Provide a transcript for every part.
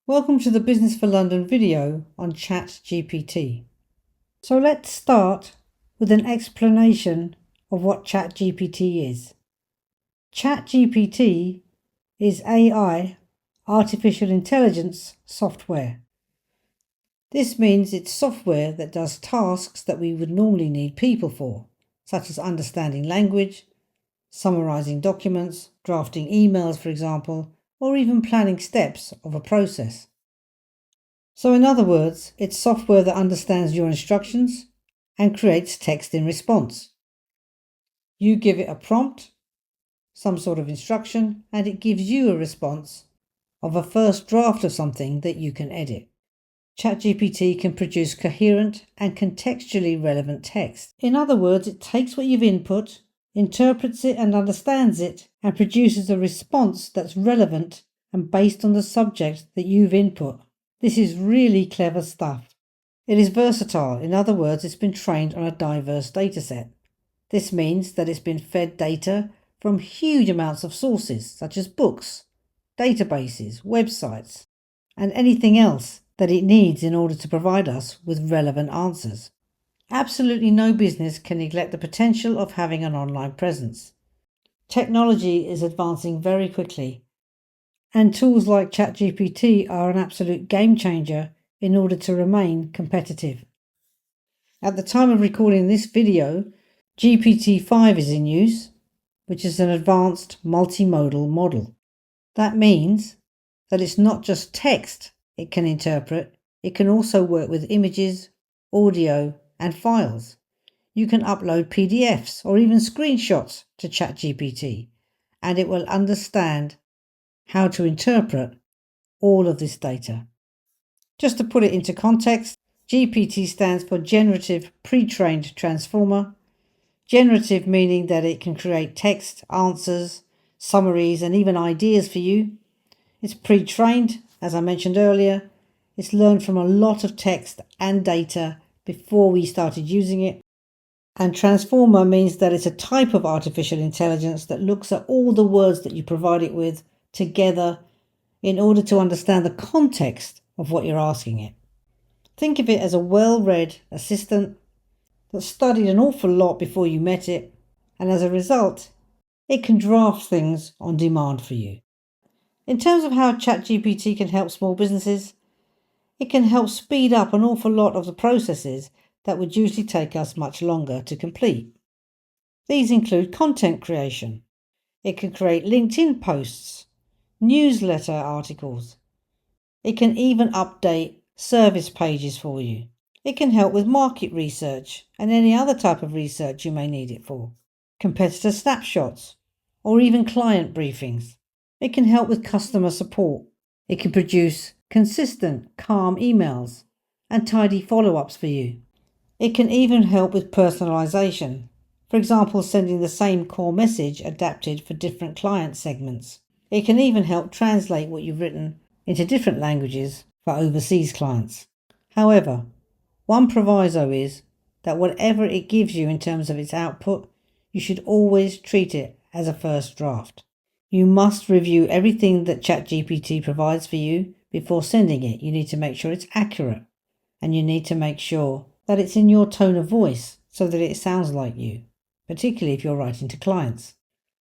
Welcome to the Business for London video on Chat GPT. So let's start with an explanation of what Chat GPT is. Chat GPT is AI, artificial intelligence software. This means it's software that does tasks that we would normally need people for, such as understanding language, summarizing documents, drafting emails, for example, or even planning steps of a process. So in other words, it's software that understands your instructions and creates text in response. You give it a prompt, some sort of instruction, and it gives you a response of a first draft of something that you can edit. ChatGPT can produce coherent and contextually relevant text. In other words, it takes what you've input, interprets it and understands it, and produces a response that's relevant and based on the subject that you've input. This is really clever stuff. It is versatile. In other words, it's been trained on a diverse dataset. This means that it's been fed data from huge amounts of sources, such as books, databases, websites, and anything else that it needs in order to provide us with relevant answers. Absolutely no business can neglect the potential of having an online presence. Technology is advancing very quickly, and tools like ChatGPT are an absolute game changer in order to remain competitive. At the time of recording this video, GPT-5 is in use, which is an advanced multimodal model. That means that it's not just text it can interpret, it can also work with images, audio, and files. You can upload PDFs or even screenshots to ChatGPT, and it will understand how to interpret all of this data. Just to put it into context, GPT stands for Generative Pretrained Transformer. Generative meaning that it can create text, answers, summaries, and even ideas for you. It's pre-trained, as I mentioned earlier. It's learned from a lot of text and data before we started using it. And transformer means that it's a type of artificial intelligence that looks at all the words that you provide it with together in order to understand the context of what you're asking it. Think of it as a well-read assistant that studied an awful lot before you met it, and as a result, it can draft things on demand for you. In terms of how ChatGPT can help small businesses, it can help speed up an awful lot of the processes that would usually take us much longer to complete. These include content creation. It can create LinkedIn posts, newsletter articles. It can even update service pages for you. It can help with market research and any other type of research you may need it for, competitor snapshots, or even client briefings. It can help with customer support. It can produce consistent, calm emails and tidy follow-ups for you. It can even help with personalization, for example, sending the same core message adapted for different client segments. It can even help translate what you've written into different languages for overseas clients. However, one proviso is that whatever it gives you in terms of its output, you should always treat it as a first draft. You must review everything that ChatGPT provides for you before sending it. You need to make sure it's accurate, and you need to make sure that it's in your tone of voice so that it sounds like you, particularly if you're writing to clients.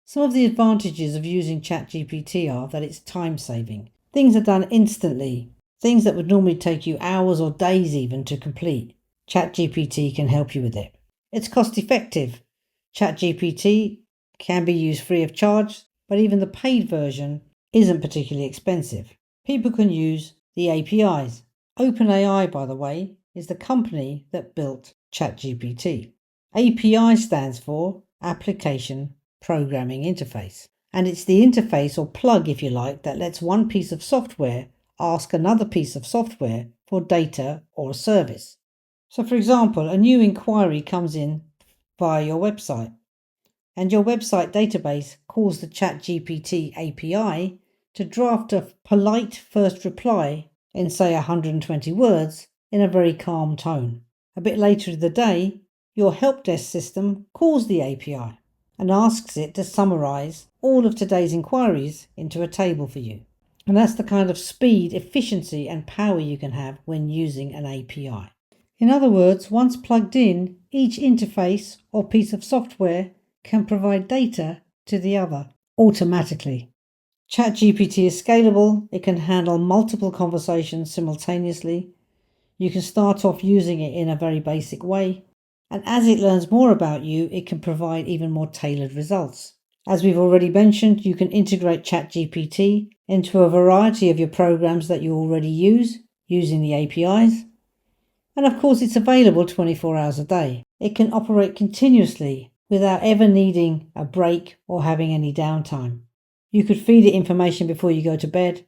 Some of the advantages of using ChatGPT are that it's time-saving. Things are done instantly. Things that would normally take you hours or days even to complete, ChatGPT can help you with it. It's cost-effective. ChatGPT can be used free of charge, but even the paid version isn't particularly expensive. People can use the APIs. OpenAI, by the way, is the company that built ChatGPT. API stands for Application Programming Interface, and it's the interface or plug, if you like, that lets one piece of software ask another piece of software for data or a service. So, for example, a new inquiry comes in via your website, and your website database calls the ChatGPT API to draft a polite first reply in, say, 120 words in a very calm tone. A bit later in the day, your help desk system calls the API and asks it to summarize all of today's inquiries into a table for you. And that's the kind of speed, efficiency, and power you can have when using an API. In other words, once plugged in, each interface or piece of software can provide data to the other automatically. ChatGPT is scalable. It can handle multiple conversations simultaneously. You can start off using it in a very basic way, and as it learns more about you, it can provide even more tailored results. As we've already mentioned, you can integrate ChatGPT into a variety of your programs that you already use using the APIs. And of course, it's available 24 hours a day. It can operate continuously without ever needing a break or having any downtime. You could feed it information before you go to bed,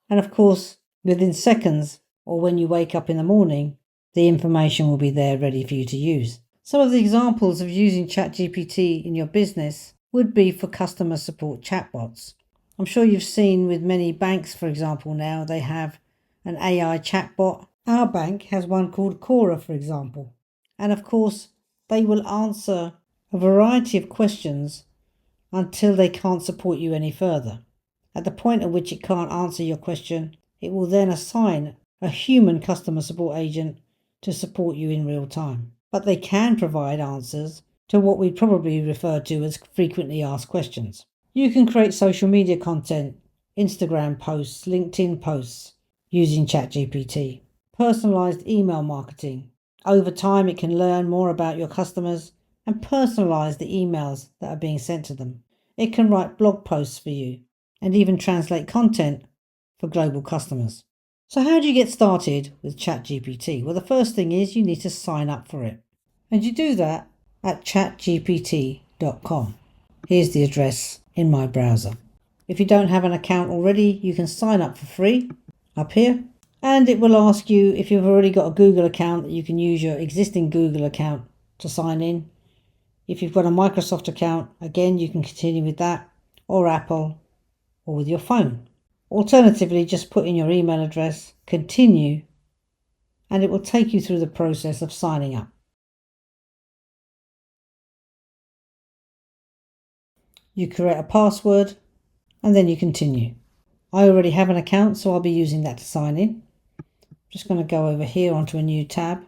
and of course, within seconds or when you wake up in the morning, the information will be there ready for you to use. Some of the examples of using ChatGPT in your business would be for customer support chatbots. I'm sure you've seen with many banks, for example, now they have an AI chatbot. Our bank has one called Cora, for example. And of course, they will answer a variety of questions until they can't support you any further. At the point at which it can't answer your question, it will then assign a human customer support agent to support you in real time. But they can provide answers to what we probably refer to as frequently asked questions. You can create social media content, Instagram posts, LinkedIn posts using ChatGPT. Personalized email marketing. Over time, it can learn more about your customers and personalize the emails that are being sent to them. It can write blog posts for you and even translate content for global customers. So how do you get started with ChatGPT? Well, the first thing is you need to sign up for it. And you do that at chatgpt.com. Here's the address in my browser. If you don't have an account already, you can sign up for free up here. And it will ask you if you've already got a Google account that you can use your existing Google account to sign in. If you've got a Microsoft account, again, you can continue with that, or Apple, or with your phone. Alternatively, just put in your email address, continue, and it will take you through the process of signing up. You create a password, and then you continue. I already have an account, so I'll be using that to sign in. Just going to go over here onto a new tab.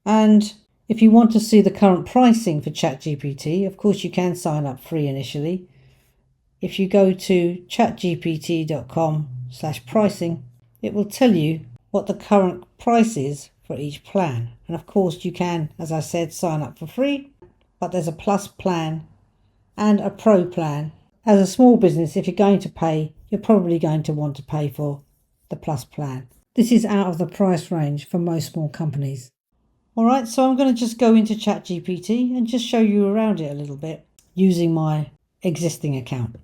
And if you want to see the current pricing for ChatGPT, of course you can sign up free initially. If you go to chatgpt.com/pricing, it will tell you what the current price is for each plan. And of course you can, as I said, sign up for free, but there's a plus plan and a pro plan. As a small business, if you're going to pay, you're probably going to want to pay for the plus plan. This is out of the price range for most small companies. Alright, so I'm going to just go into ChatGPT and just show you around it a little bit using my existing account.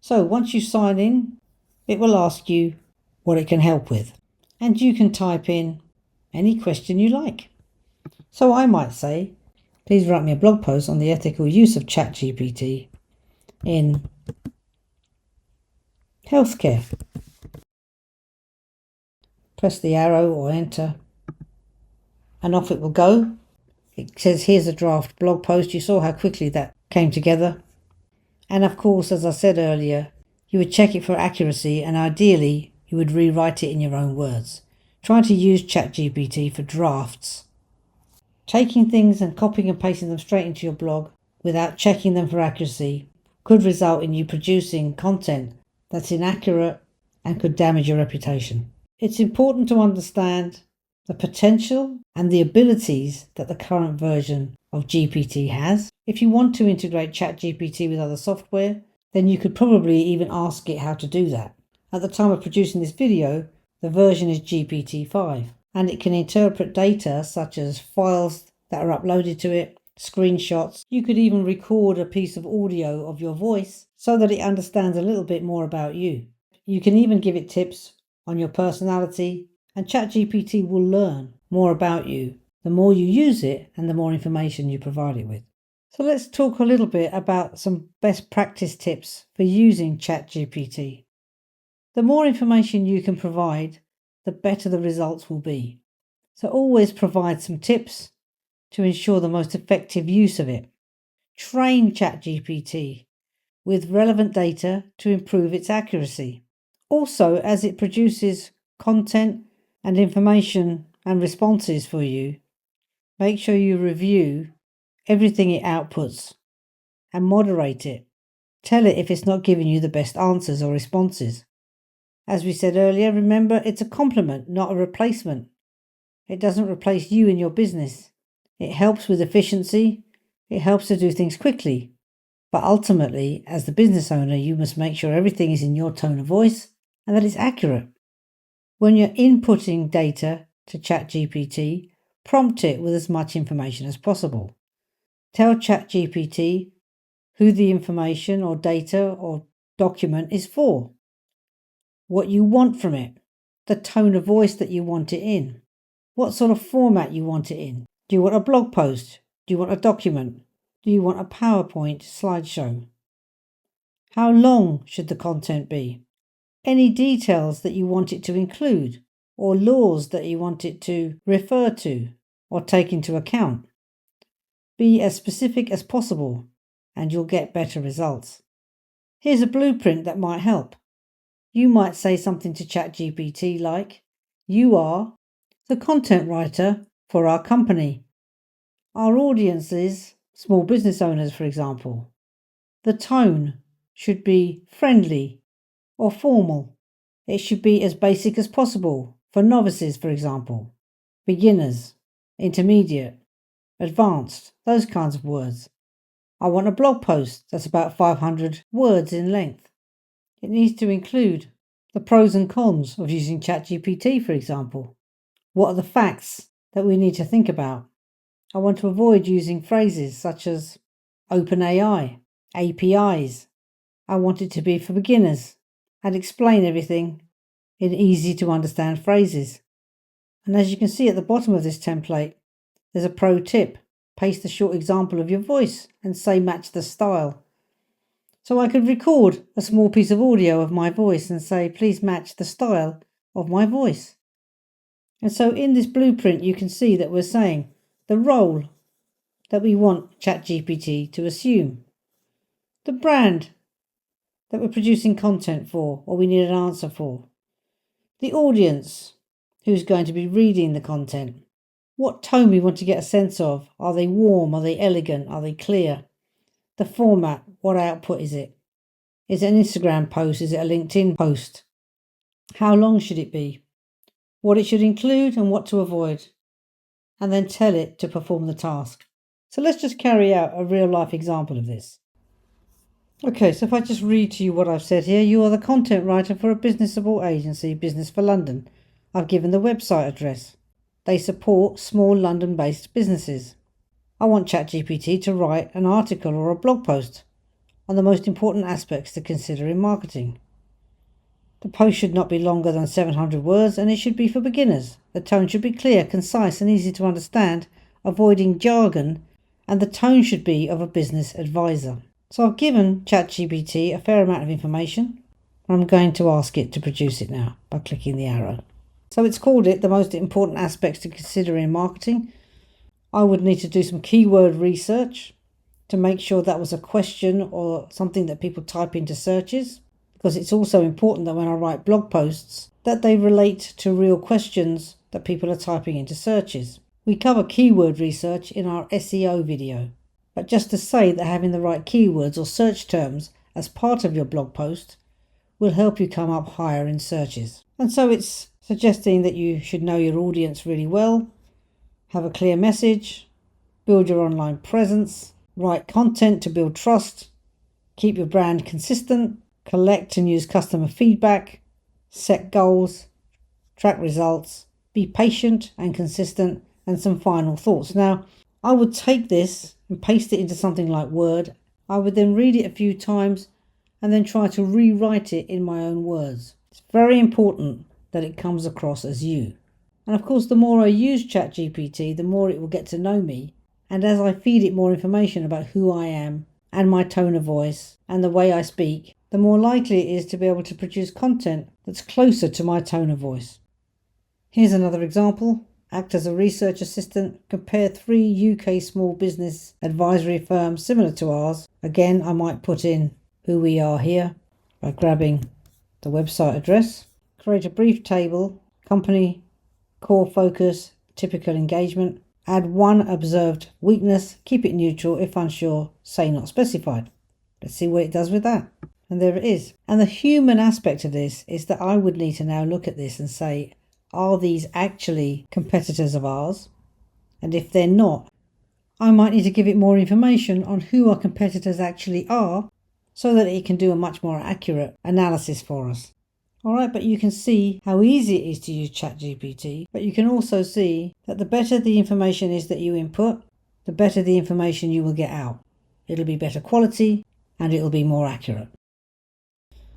So once you sign in, it will ask you what it can help with. And you can type in any question you like. So I might say, please write me a blog post on the ethical use of ChatGPT in healthcare. Press the arrow or enter, and off it will go. It says here's a draft blog post. You saw how quickly that came together. And of course, as I said earlier, you would check it for accuracy, and ideally you would rewrite it in your own words. Try to use ChatGPT for drafts. Taking things and copying and pasting them straight into your blog without checking them for accuracy could result in you producing content that's inaccurate and could damage your reputation. It's important to understand the potential and the abilities that the current version of GPT has. If you want to integrate ChatGPT with other software, then you could probably even ask it how to do that. At the time of producing this video, the version is GPT-5, and it can interpret data such as files that are uploaded to it, screenshots. You could even record a piece of audio of your voice so that it understands a little bit more about you. You can even give it tips on your personality, and ChatGPT will learn more about you the more you use it and the more information you provide it with. So let's talk a little bit about some best practice tips for using ChatGPT. The more information you can provide, the better the results will be. So always provide some tips to ensure the most effective use of it. Train ChatGPT with relevant data to improve its accuracy. Also, as it produces content and information and responses for you, make sure you review everything it outputs and moderate it. Tell it if it's not giving you the best answers or responses. As we said earlier, remember it's a complement, not a replacement. It doesn't replace you in your business. It helps with efficiency. It helps to do things quickly. But ultimately, as the business owner, you must make sure everything is in your tone of voice and that it's accurate. When you're inputting data to Chat GPT, prompt it with as much information as possible. Tell Chat GPT who the information or data or document is for, what you want from it, the tone of voice that you want it in, what sort of format you want it in. Do you want a blog post? Do you want a document? Do you want a PowerPoint slideshow? How long should the content be? Any details that you want it to include, or laws that you want it to refer to or take into account. Be as specific as possible, and you'll get better results. Here's a blueprint that might help. You might say something to ChatGPT like, "You are the content writer for our company. Our audience is small business owners, for example. The tone should be friendly or formal. It should be as basic as possible for novices, for example, beginners, intermediate, advanced, those kinds of words. I want a blog post that's about 500 words in length. It needs to include the pros and cons of using ChatGPT, for example. What are the facts that we need to think about? I want to avoid using phrases such as OpenAI, APIs. I want it to be for beginners and explain everything in easy to understand phrases. And as you can see at the bottom of this template, there's a pro tip. Paste a short example of your voice and say match the style. So I could record a small piece of audio of my voice and say, please match the style of my voice. And so in this blueprint, you can see that we're saying the role that we want ChatGPT to assume, the brand that we're producing content for or we need an answer for, the audience who's going to be reading the content, what tone we want to get a sense of. Are they warm? Are they elegant? Are they clear? The format, what output is it? Is it an Instagram post? Is it a LinkedIn post? How long should it be? What it should include and what to avoid. And then tell it to perform the task. So let's just carry out a real life example of this. Okay, so if I just read to you what I've said here, you are the content writer for a business support agency, Business for London. I've given the website address. They support small London-based businesses. I want ChatGPT to write an article or a blog post on the most important aspects to consider in marketing. The post should not be longer than 700 words and it should be for beginners. The tone should be clear, concise and easy to understand, avoiding jargon, and the tone should be of a business advisor. So I've given ChatGPT a fair amount of information. I'm going to ask it to produce it now by clicking the arrow. So it's called it the most important aspects to consider in marketing. I would need to do some keyword research to make sure that was a question or something that people type into searches, because it's also important that when I write blog posts that they relate to real questions that people are typing into searches. We cover keyword research in our SEO video, but just to say that having the right keywords or search terms as part of your blog post will help you come up higher in searches. And so it's suggesting that you should know your audience really well, have a clear message, build your online presence, write content to build trust, keep your brand consistent, collect and use customer feedback, set goals, track results, be patient and consistent, and some final thoughts. Now, I would take this and paste it into something like Word. I would then read it a few times and then try to rewrite it in my own words. It's very important that it comes across as you. And of course, the more I use ChatGPT, the more it will get to know me. And as I feed it more information about who I am and my tone of voice and the way I speak, the more likely it is to be able to produce content that's closer to my tone of voice. Here's another example. Act as a research assistant. Compare 3 UK small business advisory firms similar to ours. Again, I might put in who we are here by grabbing the website address, create a brief table, company, core focus, typical engagement, add one observed weakness, keep it neutral, if unsure, say not specified. Let's see what it does with that. And there it is. And the human aspect of this is that I would need to now look at this and say, are these actually competitors of ours? And if they're not, I might need to give it more information on who our competitors actually are so that it can do a much more accurate analysis for us. Alright, but you can see how easy it is to use ChatGPT, but you can also see that the better the information is that you input, the better the information you will get out. It'll be better quality and it'll be more accurate.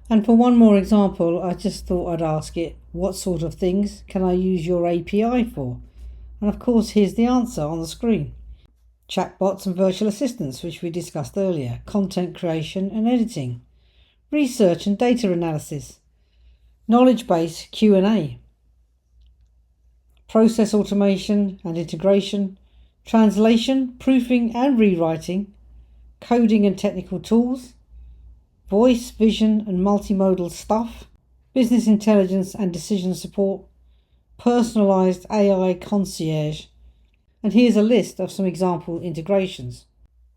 And for one more example, I just thought I'd ask it, what sort of things can I use your API for? And of course, here's the answer on the screen. Chatbots and virtual assistants, which we discussed earlier, content creation and editing, research and data analysis, knowledge base Q&A, process automation and integration, translation, proofing and rewriting, coding and technical tools, voice, vision and multimodal stuff, business intelligence and decision support, personalized AI concierge, and here's a list of some example integrations.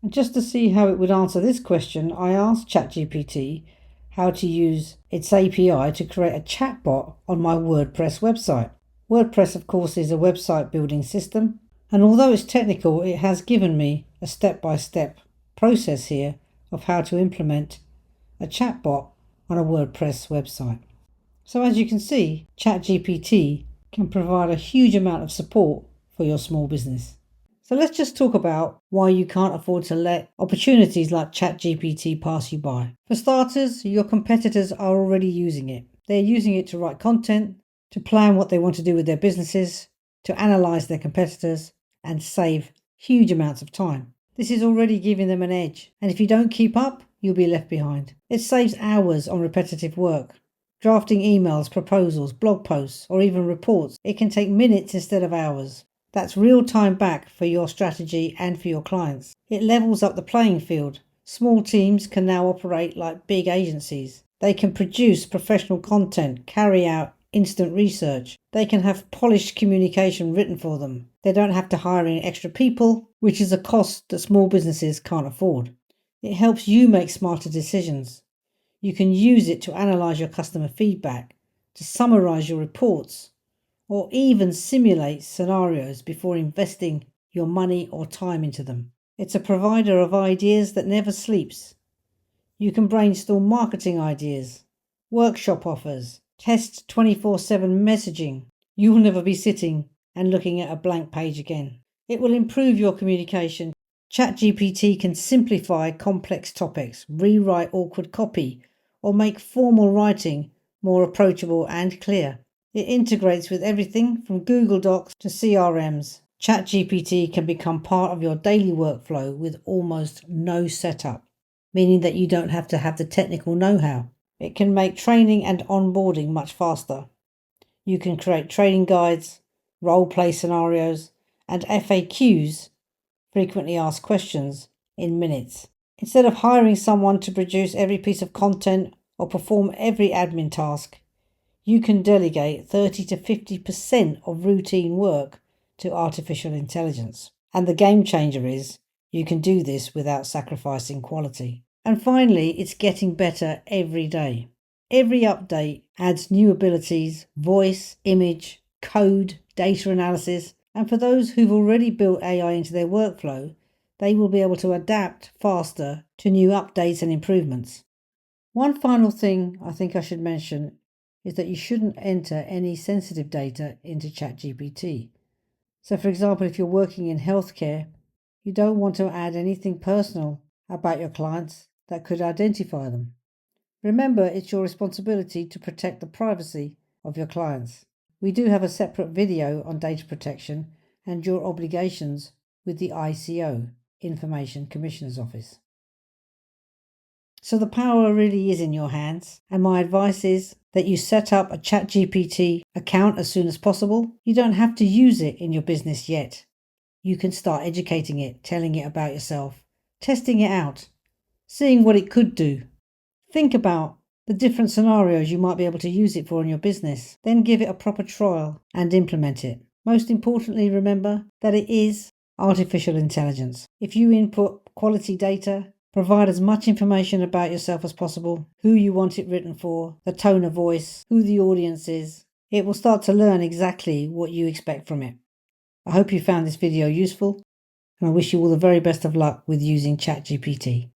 And just to see how it would answer this question, I asked ChatGPT how to use its API to create a chatbot on my WordPress website. WordPress, of course, is a website building system, and although it's technical, it has given me a step-by-step process here of how to implement a chatbot on a WordPress website. So as you can see, ChatGPT can provide a huge amount of support for your small business. So let's just talk about why you can't afford to let opportunities like ChatGPT pass you by. For starters, your competitors are already using it. They're using it to write content, to plan what they want to do with their businesses, to analyze their competitors, and save huge amounts of time. This is already giving them an edge, and if you don't keep up, you'll be left behind. It saves hours on repetitive work. Drafting emails, proposals, blog posts, or even reports, it can take minutes instead of hours. That's real time back for your strategy and for your clients. It levels up the playing field. Small teams can now operate like big agencies. They can produce professional content, carry out instant research. They can have polished communication written for them. They don't have to hire any extra people, which is a cost that small businesses can't afford. It helps you make smarter decisions. You can use it to analyze your customer feedback, to summarize your reports, or even simulate scenarios before investing your money or time into them. It's a provider of ideas that never sleeps. You can brainstorm marketing ideas, workshop offers, test 24/7 messaging. You will never be sitting and looking at a blank page again. It will improve your communication. ChatGPT can simplify complex topics, rewrite awkward copy, or make formal writing more approachable and clear. It integrates with everything from Google Docs to CRMs. ChatGPT can become part of your daily workflow with almost no setup, meaning that you don't have to have the technical know-how. It can make training and onboarding much faster. You can create training guides, role-play scenarios, and FAQs, frequently asked questions, in minutes. Instead of hiring someone to produce every piece of content or perform every admin task, you can delegate 30 to 50% of routine work to artificial intelligence. And the game changer is, you can do this without sacrificing quality. And finally, it's getting better every day. Every update adds new abilities, voice, image, code, data analysis, and for those who've already built AI into their workflow, they will be able to adapt faster to new updates and improvements. One final thing I think I should mention is that you shouldn't enter any sensitive data into ChatGPT. So for example, if you're working in healthcare, you don't want to add anything personal about your clients that could identify them. Remember, it's your responsibility to protect the privacy of your clients. We do have a separate video on data protection and your obligations with the ICO, Information Commissioner's Office. So the power really is in your hands, and my advice is that you set up a ChatGPT account as soon as possible. You don't have to use it in your business yet. You can start educating it, telling it about yourself, testing it out, seeing what it could do. Think about the different scenarios you might be able to use it for in your business. Then give it a proper trial and implement it. Most importantly, remember that it is artificial intelligence. If you input quality data, provide as much information about yourself as possible, who you want it written for, the tone of voice, who the audience is, it will start to learn exactly what you expect from it. I hope you found this video useful, and I wish you all the very best of luck with using ChatGPT.